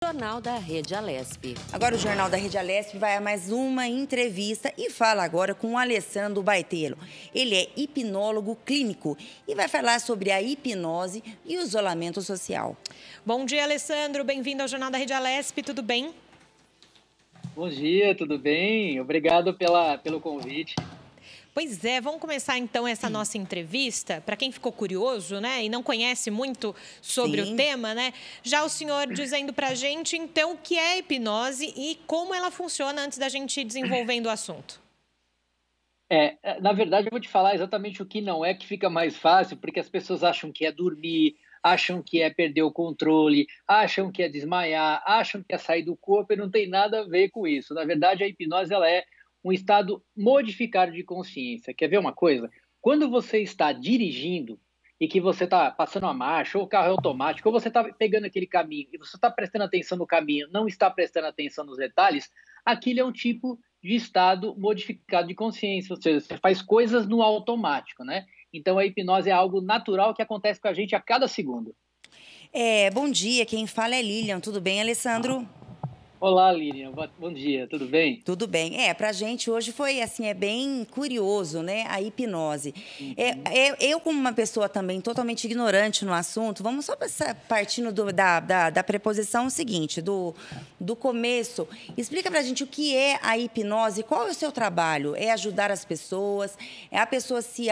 Jornal da Rede Alesp. Agora o Jornal da Rede Alesp vai a mais uma entrevista e fala agora com o Alessandro Baitello. Ele é hipnólogo clínico e vai falar sobre a hipnose e o isolamento social. Bom dia, Alessandro. Bem-vindo ao Jornal da Rede Alesp. Tudo bem? Bom dia, tudo bem? Obrigado pelo convite. Pois é, vamos começar então essa nossa entrevista. Para quem ficou curioso, né, e não conhece muito sobre o tema, né? Já o senhor dizendo para a gente, então, o que é hipnose e como ela funciona antes da gente ir desenvolvendo o assunto. Na verdade, eu vou te falar exatamente o que não é, que fica mais fácil, porque as pessoas acham que é dormir, acham que é perder o controle, acham que é desmaiar, acham que é sair do corpo e não tem nada a ver com isso. Na verdade, a hipnose ela é um estado modificado de consciência. Quer ver uma coisa? Quando você está dirigindo e que você está passando a marcha, ou o carro é automático, ou você está pegando aquele caminho e você está prestando atenção no caminho, não está prestando atenção nos detalhes, aquilo é um tipo de estado modificado de consciência, ou seja, você faz coisas no automático, né? Então, a hipnose é algo natural que acontece com a gente a cada segundo. Bom dia, quem fala é Lilian. Tudo bem, Alessandro? Olá, Lilian. Bom dia, tudo bem? Tudo bem. Pra gente hoje foi assim, bem curioso, né? A hipnose. Eu, como uma pessoa também totalmente ignorante no assunto, vamos só partindo da preposição seguinte, do começo. Explica pra gente o que é a hipnose, qual é o seu trabalho? É ajudar as pessoas? É a pessoa se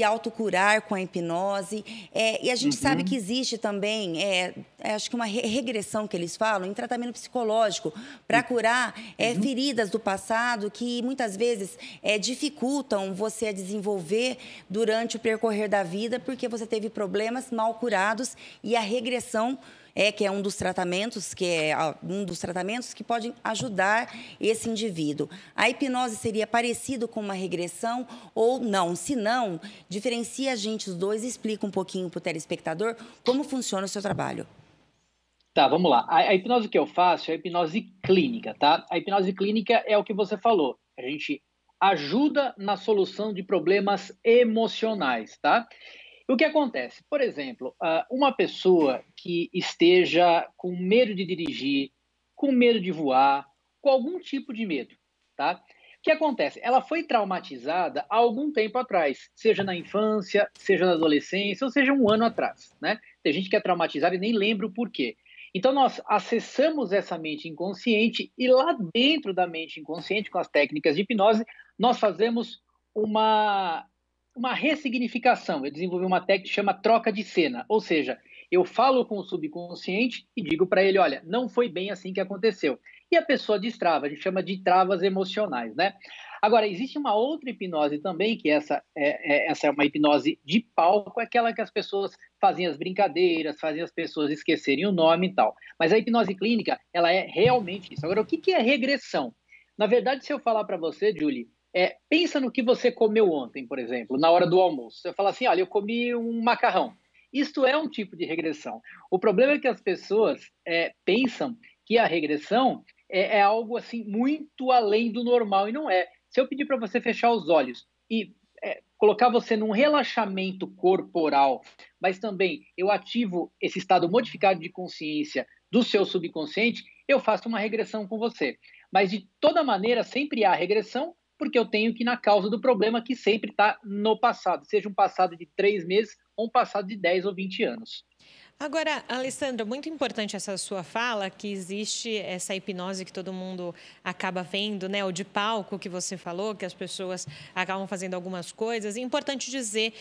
autocurar com a hipnose. E a gente sabe que existe também, acho que uma regressão que eles falam, em tratamento psicológico, para curar feridas do passado que muitas vezes dificultam você a desenvolver durante o percorrer da vida, porque você teve problemas mal curados e a regressão que é um dos tratamentos que pode ajudar esse indivíduo. A hipnose seria parecido com uma regressão ou não? Se não, diferencia a gente os dois e explica um pouquinho para o telespectador como funciona o seu trabalho. Tá, vamos lá. A hipnose que eu faço é a hipnose clínica, tá? A hipnose clínica é o que você falou. A gente ajuda na solução de problemas emocionais, tá? O que acontece? Por exemplo, uma pessoa que esteja com medo de dirigir, com medo de voar, com algum tipo de medo, tá? O que acontece? Ela foi traumatizada há algum tempo atrás, seja na infância, seja na adolescência, ou seja, um ano atrás, né? Tem gente que é traumatizada e nem lembra o porquê. Então, nós acessamos essa mente inconsciente e lá dentro da mente inconsciente, com as técnicas de hipnose, nós fazemos uma ressignificação. Eu desenvolvi uma técnica que chama troca de cena, ou seja, eu falo com o subconsciente e digo para ele, olha, não foi bem assim que aconteceu. E a pessoa destrava, a gente chama de travas emocionais, né? Agora, existe uma outra hipnose também, que essa é uma hipnose de palco, aquela que as pessoas fazem as brincadeiras, fazem as pessoas esquecerem o nome e tal. Mas a hipnose clínica, ela é realmente isso. Agora, o que é regressão? Na verdade, se eu falar para você, Julie, pensa no que você comeu ontem, por exemplo, na hora do almoço. Você fala assim, olha, eu comi um macarrão. Isto é um tipo de regressão. O problema é que as pessoas pensam que a regressão é algo assim muito além do normal, e não é. Se eu pedir para você fechar os olhos e colocar você num relaxamento corporal, mas também eu ativo esse estado modificado de consciência do seu subconsciente, eu faço uma regressão com você. Mas, de toda maneira, sempre há regressão, porque eu tenho que ir na causa do problema que sempre está no passado, seja um passado de 3 meses ou um passado de 10 ou 20 anos. Agora, Alessandra, muito importante essa sua fala, que existe essa hipnose que todo mundo acaba vendo, né? O de palco que você falou, que as pessoas acabam fazendo algumas coisas. É importante dizer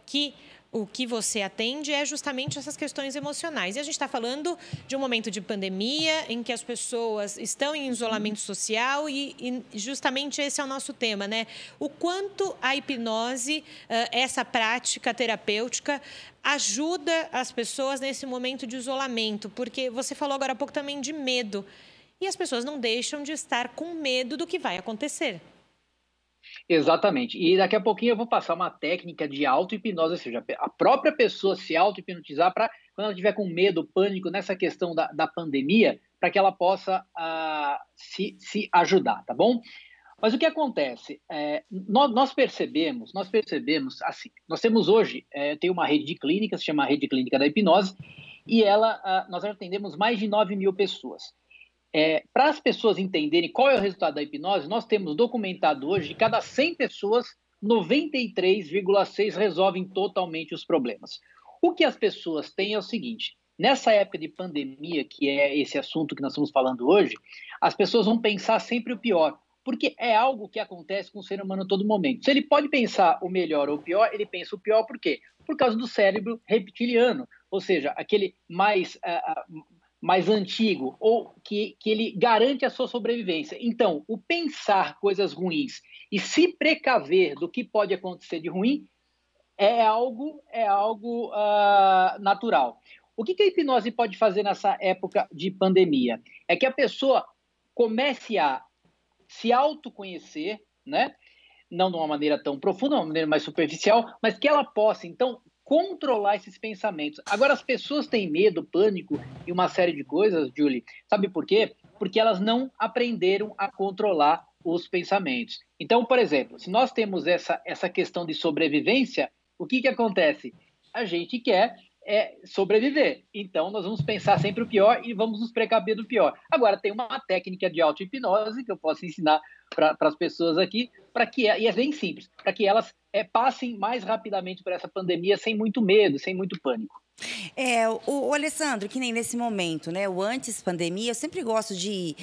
que o que você atende é justamente essas questões emocionais. E a gente está falando de um momento de pandemia em que as pessoas estão em isolamento social e justamente esse é o nosso tema, né? O quanto a hipnose, essa prática terapêutica, ajuda as pessoas nesse momento de isolamento, porque você falou agora há pouco também de medo. E as pessoas não deixam de estar com medo do que vai acontecer. Exatamente. E daqui a pouquinho eu vou passar uma técnica de auto-hipnose, ou seja, a própria pessoa se auto-hipnotizar para, quando ela estiver com medo, pânico nessa questão da pandemia, para que ela possa se ajudar, tá bom? Mas o que acontece? Nós percebemos assim, nós temos hoje, tem uma rede de clínicas, se chama Rede Clínica da Hipnose, e nós atendemos mais de 9 mil pessoas. Para as pessoas entenderem qual é o resultado da hipnose, nós temos documentado hoje, de cada 100 pessoas, 93,6 resolvem totalmente os problemas. O que as pessoas têm é o seguinte: nessa época de pandemia, que é esse assunto que nós estamos falando hoje, as pessoas vão pensar sempre o pior, porque é algo que acontece com o ser humano a todo momento. Se ele pode pensar o melhor ou o pior, ele pensa o pior por quê? Por causa do cérebro reptiliano, ou seja, aquele mais antigo, ou que ele garante a sua sobrevivência. Então, o pensar coisas ruins e se precaver do que pode acontecer de ruim é algo natural. O que a hipnose pode fazer nessa época de pandemia? É que a pessoa comece a se autoconhecer, né? Não de uma maneira tão profunda, de uma maneira mais superficial, mas que ela possa, então, controlar esses pensamentos. Agora, as pessoas têm medo, pânico e uma série de coisas, Julie. Sabe por quê? Porque elas não aprenderam a controlar os pensamentos. Então, por exemplo, se nós temos essa questão de sobrevivência, o que acontece? A gente quer sobreviver. Então, nós vamos pensar sempre o pior e vamos nos precaver do pior. Agora, tem uma técnica de auto-hipnose que eu posso ensinar para as pessoas aqui, e é bem simples, para que elas passem mais rapidamente por essa pandemia sem muito medo, sem muito pânico. O Alessandro, que nem nesse momento, né? O antes pandemia, eu sempre gosto de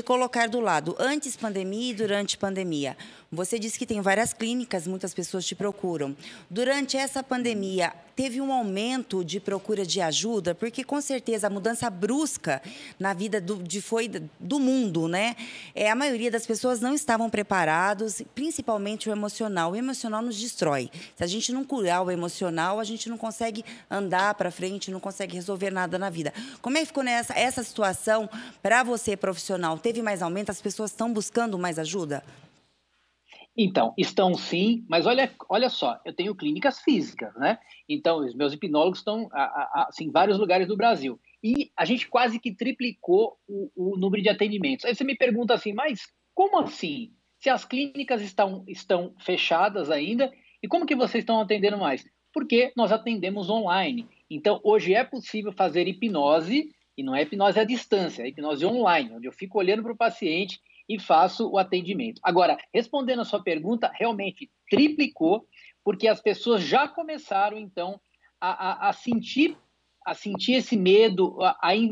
colocar do lado antes pandemia e durante pandemia. Você disse que tem várias clínicas, muitas pessoas te procuram. Durante essa pandemia, teve um aumento de procura de ajuda, porque com certeza a mudança brusca na vida do mundo, né? A maioria das pessoas não estavam preparados, principalmente o emocional. O emocional nos destrói. Se a gente não curar o emocional, a gente não consegue andar para frente, não consegue resolver nada na vida. Como é que ficou essa situação para você, profissional? Teve mais aumento? As pessoas estão buscando mais ajuda? Então, estão sim, mas olha só, eu tenho clínicas físicas, né? Então, os meus hipnólogos estão assim, em vários lugares do Brasil. E a gente quase que triplicou o número de atendimentos. Aí você me pergunta assim, mas como assim? Se as clínicas estão fechadas ainda, e como que vocês estão atendendo mais? Porque nós atendemos online. Então, hoje é possível fazer hipnose, e não é hipnose à distância, é hipnose online, onde eu fico olhando para o paciente e faço o atendimento. Agora, respondendo a sua pergunta, realmente triplicou, porque as pessoas já começaram, então, a sentir esse medo,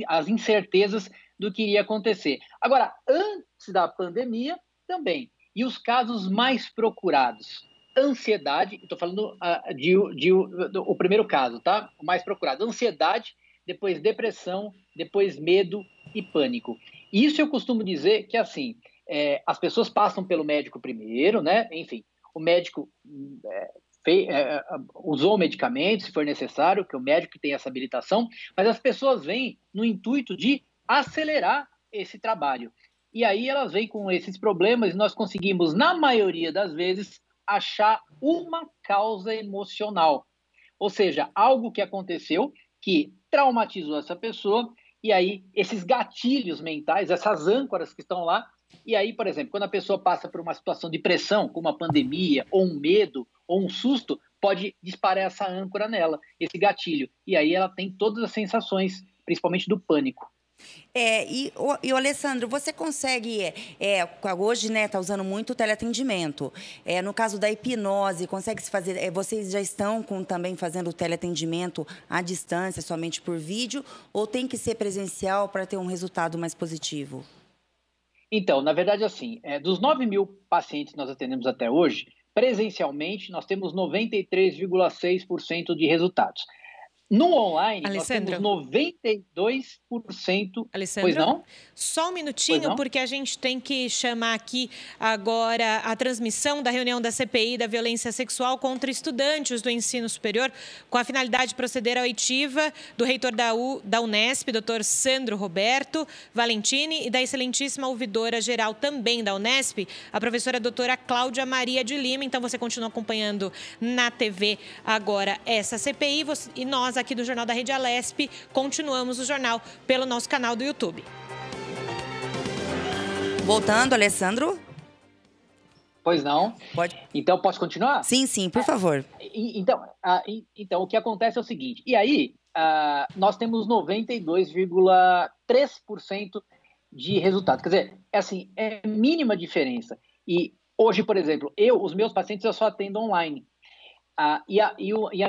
as incertezas do que iria acontecer. Agora, antes da pandemia, também. E os casos mais procurados? Ansiedade, estou falando o primeiro caso, tá? O mais procurado. Ansiedade, depois depressão, depois medo e pânico. Isso eu costumo dizer que, assim, as pessoas passam pelo médico primeiro, né? Enfim, o médico usou o medicamento, se for necessário, que o médico tem essa habilitação, mas as pessoas vêm no intuito de acelerar esse trabalho. E aí elas vêm com esses problemas e nós conseguimos, na maioria das vezes, achar uma causa emocional. Ou seja, algo que aconteceu que traumatizou essa pessoa, e aí esses gatilhos mentais, essas âncoras que estão lá, e aí, por exemplo, quando a pessoa passa por uma situação de pressão, como uma pandemia, ou um medo, ou um susto, pode disparar essa âncora nela, esse gatilho. E aí ela tem todas as sensações, principalmente do pânico. E o Alessandro, você consegue, hoje, né, está usando muito o teleatendimento. No caso da hipnose, consegue se fazer, vocês já estão também fazendo o teleatendimento à distância, somente por vídeo, ou tem que ser presencial para ter um resultado mais positivo? Então, na verdade, assim, dos 9 mil pacientes que nós atendemos até hoje, presencialmente, nós temos 93,6% de resultados. No online, Alessandro, nós temos 92%. Alessandro, Pois não? Só um minutinho, porque a gente tem que chamar aqui agora a transmissão da reunião da CPI da violência sexual contra estudantes do ensino superior, com a finalidade de proceder à oitiva do reitor da Unesp, doutor Sandro Roberto Valentini, e da excelentíssima ouvidora geral também da Unesp, a professora doutora Cláudia Maria de Lima. Então, você continua acompanhando na TV agora essa CPI, e nós aqui do Jornal da Rede Alesp continuamos o jornal pelo nosso canal do YouTube. Voltando, Alessandro? Pois não. Pode. Então, posso continuar? Sim, por favor. Então, o que acontece é o seguinte, e aí, nós temos 92,3% de resultado. Quer dizer, assim, é mínima diferença. E hoje, por exemplo, os meus pacientes eu só atendo online. E a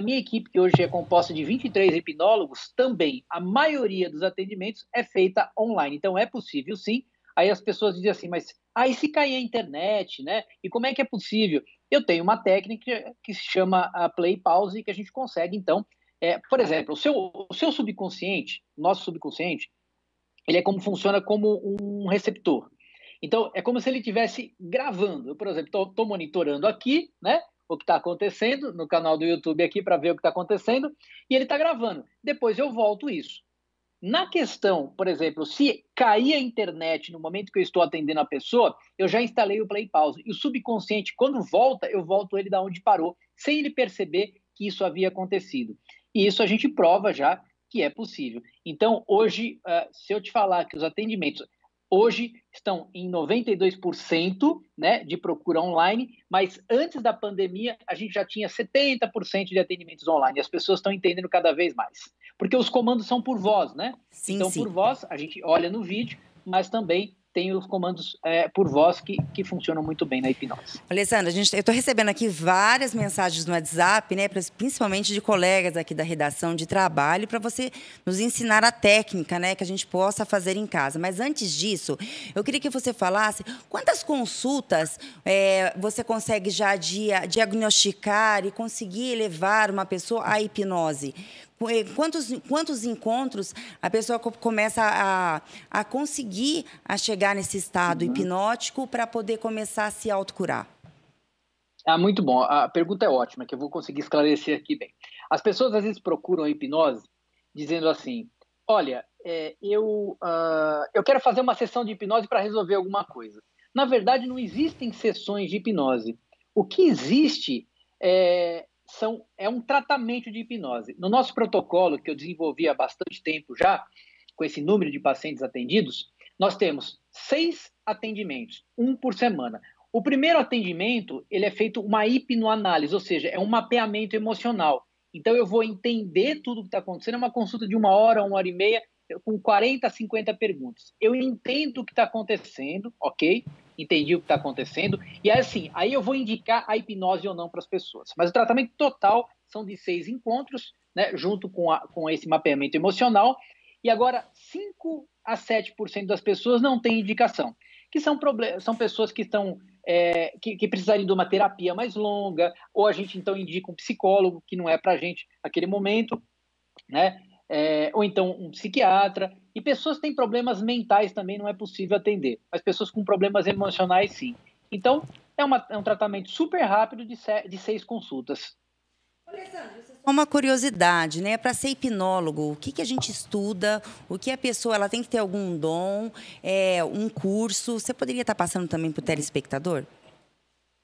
minha equipe, que hoje é composta de 23 hipnólogos, também, a maioria dos atendimentos é feita online. Então, é possível, sim. Aí as pessoas dizem assim, mas e se cair a internet, né? E como é que é possível? Eu tenho uma técnica que se chama a play pause, que a gente consegue, então, por exemplo, o seu subconsciente, nosso subconsciente, ele é como funciona como um receptor. Então, é como se ele estivesse gravando. Eu, por exemplo, estou monitorando aqui, né? O que está acontecendo no canal do YouTube aqui para ver o que está acontecendo, e ele está gravando. Depois eu volto isso. Na questão, por exemplo, se cair a internet no momento que eu estou atendendo a pessoa, eu já instalei o play pause. E o subconsciente, quando volta, eu volto ele da onde parou, sem ele perceber que isso havia acontecido. E isso a gente prova já que é possível. Então, hoje, se eu te falar que os atendimentos hoje estão em 92%, né, de procura online, mas antes da pandemia a gente já tinha 70% de atendimentos online. E as pessoas estão entendendo cada vez mais. Porque os comandos são por voz, né? Sim, então, sim. por voz, a gente olha no vídeo, mas também tem os comandos por voz que funcionam muito bem na hipnose. Alessandra, eu estou recebendo aqui várias mensagens no WhatsApp, né, principalmente de colegas aqui da redação de trabalho, para você nos ensinar a técnica, né, que a gente possa fazer em casa. Mas antes disso, eu queria que você falasse quantas consultas você consegue já diagnosticar e conseguir levar uma pessoa à hipnose? Quantos encontros a pessoa começa a conseguir chegar nesse estado hipnótico para poder começar a se autocurar? Muito bom. A pergunta é ótima, que eu vou conseguir esclarecer aqui bem. As pessoas às vezes procuram a hipnose dizendo assim, olha, eu quero fazer uma sessão de hipnose para resolver alguma coisa. Na verdade, não existem sessões de hipnose. O que existe é um tratamento de hipnose. No nosso protocolo, que eu desenvolvi há bastante tempo já, com esse número de pacientes atendidos, nós temos 6 atendimentos, 1 por semana. O primeiro atendimento, ele é feito uma hipnoanálise, ou seja, é um mapeamento emocional. Então, eu vou entender tudo o que está acontecendo, é uma consulta de 1 hora, 1 hora e meia, com 40 a 50 perguntas. Eu entendo o que está acontecendo, ok? Entendi o que está acontecendo, e aí eu vou indicar a hipnose ou não para as pessoas. Mas o tratamento total são de 6 encontros, né, junto com esse mapeamento emocional, e agora 5 a 7% das pessoas não têm indicação, que são pessoas que estão que precisariam de uma terapia mais longa, ou a gente então indica um psicólogo, que não é para a gente naquele momento, né? Ou então um psiquiatra, e pessoas que têm problemas mentais também não é possível atender, mas pessoas com problemas emocionais sim. Então, é um tratamento super rápido de 6 consultas. Uma curiosidade, né? Para ser hipnólogo, o que a gente estuda? O que a pessoa ela tem que ter algum dom, um curso? Você poderia estar passando também para o telespectador?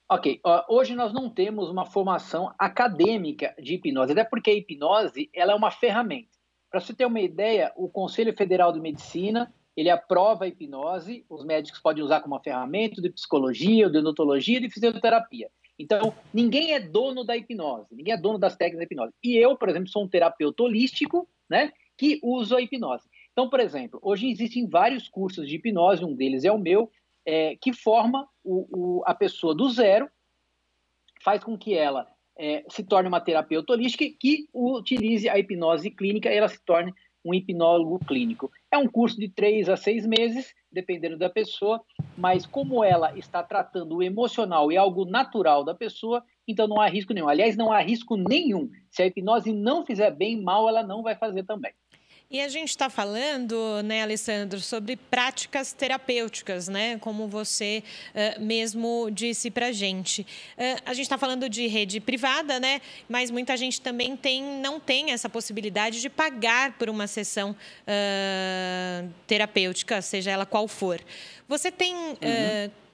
Ok, hoje nós não temos uma formação acadêmica de hipnose, até porque a hipnose ela é uma ferramenta. Para você ter uma ideia, o Conselho Federal de Medicina, ele aprova a hipnose, os médicos podem usar como uma ferramenta de psicologia, de odontologia, de fisioterapia. Então, ninguém é dono da hipnose, ninguém é dono das técnicas da hipnose. E eu, por exemplo, sou um terapeuta holístico, né, que uso a hipnose. Então, por exemplo, hoje existem vários cursos de hipnose, um deles é o meu, que forma a pessoa do zero, faz com que ela se torne uma terapeuta holística que utilize a hipnose clínica e ela se torne um hipnólogo clínico. É um curso de 3 a 6 meses, dependendo da pessoa, mas como ela está tratando o emocional e algo natural da pessoa, então não há risco nenhum. Aliás, não há risco nenhum. Se a hipnose não fizer bem, mal ela não vai fazer também. E a gente está falando, né, Alessandro, sobre práticas terapêuticas, né? Como você mesmo disse para a gente. A gente está falando de rede privada, né? Mas muita gente também não tem essa possibilidade de pagar por uma sessão terapêutica, seja ela qual for. Você tem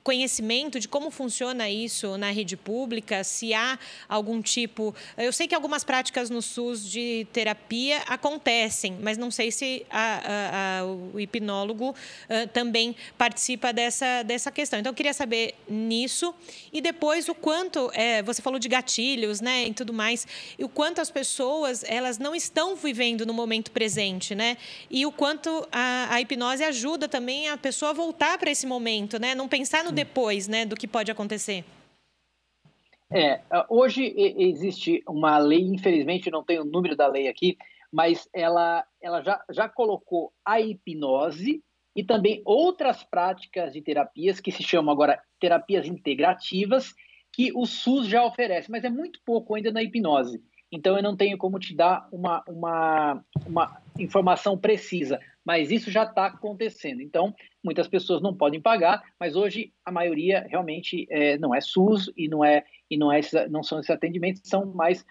conhecimento de como funciona isso na rede pública, se há algum tipo... Eu sei que algumas práticas no SUS de terapia acontecem, mas não sei se o hipnólogo também participa dessa questão. Então, eu queria saber nisso. E depois, o quanto... você falou de gatilhos, né, e tudo mais. E o quanto as pessoas, elas não estão vivendo no momento presente, né? E o quanto a hipnose ajuda também a pessoa a voltar para esse momento, né? Não pensar no depois, né, do que pode acontecer. Hoje existe uma lei, infelizmente não tenho o número da lei aqui, mas ela já colocou a hipnose e também outras práticas de terapias que se chamam agora terapias integrativas, que o SUS já oferece, mas é muito pouco ainda na hipnose. Então, eu não tenho como te dar uma informação precisa, mas isso já está acontecendo. Então, muitas pessoas não podem pagar, mas hoje a maioria realmente não é SUS e não são esses atendimentos, são mais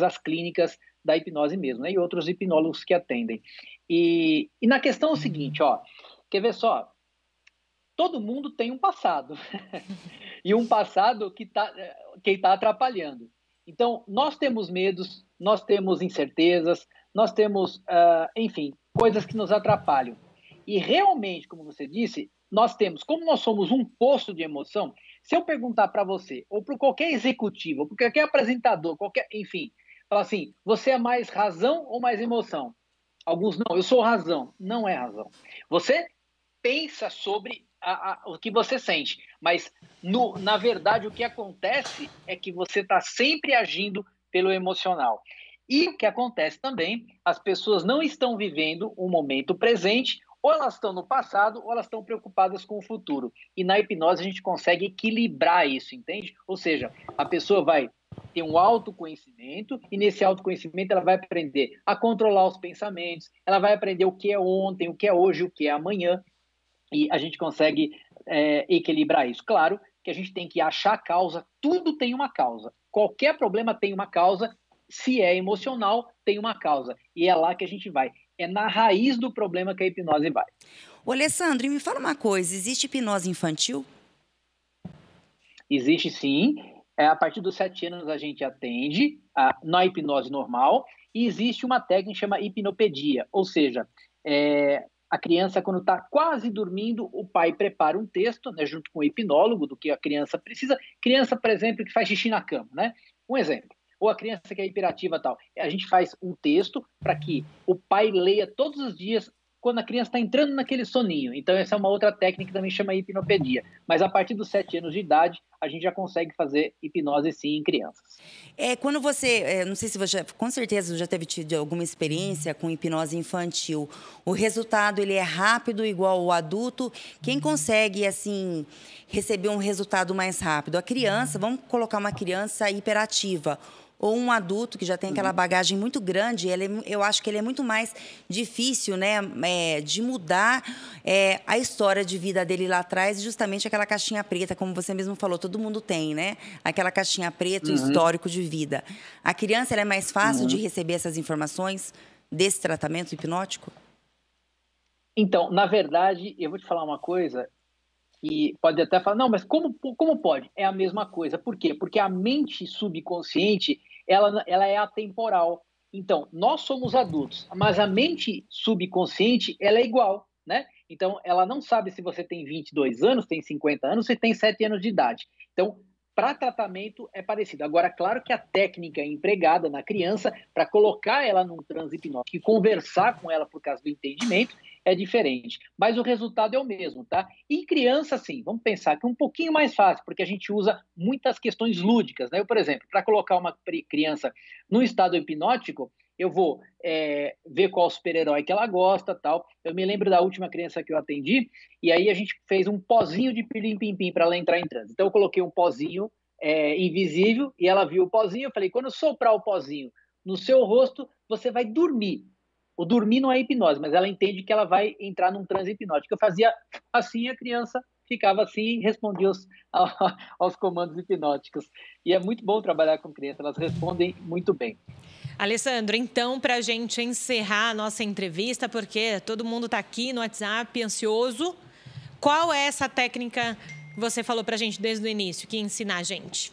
as clínicas da hipnose mesmo, né? E outros hipnólogos que atendem. E na questão é o seguinte, quer ver só? Todo mundo tem um passado e um passado que tá atrapalhando. Então, nós temos medos, nós temos incertezas, nós temos, enfim, coisas que nos atrapalham. E realmente, como você disse, como nós somos um poço de emoção, se eu perguntar para você, ou para qualquer executivo, ou para qualquer apresentador, enfim, falar assim, você é mais razão ou mais emoção? Alguns não, eu sou razão. Não é razão. Você pensa sobre o que você sente, mas na verdade o que acontece é que você está sempre agindo pelo emocional. E o que acontece também, as pessoas não estão vivendo o momento presente, ou elas estão no passado, ou elas estão preocupadas com o futuro. E na hipnose a gente consegue equilibrar isso, entende? Ou seja, a pessoa vai ter um autoconhecimento, e nesse autoconhecimento ela vai aprender a controlar os pensamentos, ela vai aprender o que é ontem, o que é hoje, o que é amanhã, e a gente consegue equilibrar isso. Claro que a gente tem que achar a causa, tudo tem uma causa. Qualquer problema tem uma causa, se é emocional, tem uma causa. E é lá que a gente vai. É na raiz do problema que a hipnose vai. Ô, Alessandro, me fala uma coisa, existe hipnose infantil? Existe sim. A partir dos 7 anos a gente atende na hipnose normal, e existe uma técnica que chama hipnopedia, ou seja, a criança, quando está quase dormindo, o pai prepara um texto, né, junto com o hipnólogo, do que a criança precisa. Criança, por exemplo, que faz xixi na cama, né? Um exemplo. Ou a criança que é hiperativa e tal. A gente faz um texto para que o pai leia todos os dias quando a criança está entrando naquele soninho. Então, essa é uma outra técnica que também chama hipnopedia. Mas a partir dos 7 anos de idade, a gente já consegue fazer hipnose, sim, em crianças. Quando você, não sei se você, com certeza já teve tido alguma experiência com hipnose infantil, o resultado ele é rápido, igual o adulto. Quem consegue, assim, receber um resultado mais rápido? A criança, vamos colocar uma criança hiperativa, ou um adulto que já tem aquela bagagem muito grande, eu acho que ele é muito mais difícil, né, de mudar a história de vida dele lá atrás, justamente aquela caixinha preta, como você mesmo falou, todo mundo tem, né? Aquela caixinha preta, o histórico de vida. A criança, ela é mais fácil de receber essas informações desse tratamento hipnótico? Então, na verdade, eu vou te falar uma coisa, e pode até falar, não, mas como pode? É a mesma coisa. Por quê? Porque a mente subconsciente, ela é atemporal. Então, nós somos adultos, mas a mente subconsciente, ela é igual, né? Então, ela não sabe se você tem 22 anos, tem 50 anos, se tem 7 anos de idade. Então, para tratamento é parecido. Agora, claro que a técnica empregada na criança para colocar ela num transe hipnótico e conversar com ela por causa do entendimento é diferente. Mas o resultado é o mesmo, tá? E criança, sim, vamos pensar que é um pouquinho mais fácil, porque a gente usa muitas questões lúdicas, né? Eu, por exemplo, para colocar uma criança num estado hipnótico, eu vou ver qual super-herói que ela gosta, tal. Eu me lembro da última criança que eu atendi, e aí a gente fez um pozinho de pirim-pim-pim para ela entrar em transe. Então eu coloquei um pozinho invisível, e ela viu o pozinho, eu falei, quando eu soprar o pozinho no seu rosto, você vai dormir. O dormir não é hipnose, mas ela entende que ela vai entrar num transe hipnótico. Eu fazia assim, a criança ficava assim e respondia aos comandos hipnóticos. E é muito bom trabalhar com crianças, elas respondem muito bem. Alessandro, então, para a gente encerrar a nossa entrevista, porque todo mundo está aqui no WhatsApp ansioso, qual é essa técnica que você falou para a gente desde o início, que ensina a gente?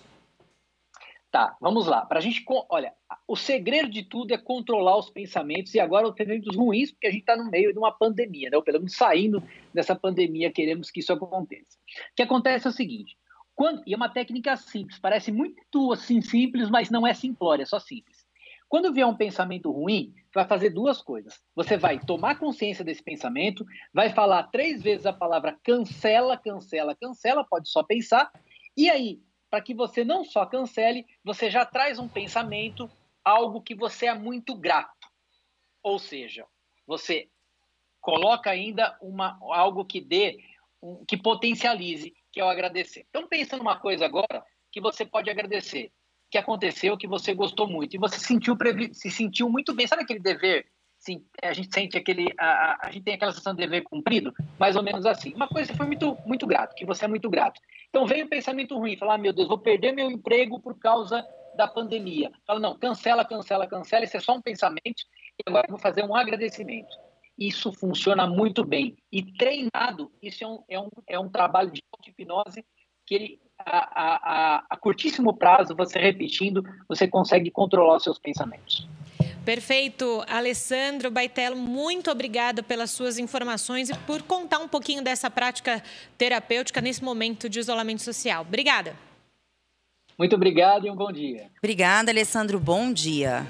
Tá, vamos lá. Para a gente, olha, o segredo de tudo é controlar os pensamentos, e agora os pensamentos ruins, porque a gente está no meio de uma pandemia, né? Ou pelo menos saindo dessa pandemia, queremos que isso aconteça. O que acontece é o seguinte, e é uma técnica simples, parece muito assim simples, mas não é simplória, é só simples. Quando vier um pensamento ruim, vai fazer duas coisas. Você vai tomar consciência desse pensamento, vai falar 3 vezes a palavra cancela, cancela, cancela, pode só pensar, e aí, para que você não só cancele, você já traz um pensamento, algo que você é muito grato. Ou seja, você coloca ainda algo que que potencialize, que é o agradecer. Então pensa numa coisa agora que você pode agradecer, que aconteceu, que você gostou muito, e você se sentiu muito bem. Sabe aquele dever? Sim, a gente sente a gente tem aquela sensação de dever cumprido, mais ou menos assim. Uma coisa que foi muito, muito grato, que você é muito grato. Então veio o pensamento ruim, falar, meu Deus, vou perder meu emprego por causa da pandemia. Fala, não, cancela, cancela, cancela, isso é só um pensamento, e agora eu vou fazer um agradecimento. Isso funciona muito bem. E treinado, isso é um trabalho de auto-hipnose que a curtíssimo prazo, você repetindo, você consegue controlar os seus pensamentos. Perfeito. Alessandro Baitello, muito obrigada pelas suas informações e por contar um pouquinho dessa prática terapêutica nesse momento de isolamento social. Obrigada. Muito obrigado e um bom dia. Obrigada, Alessandro. Bom dia.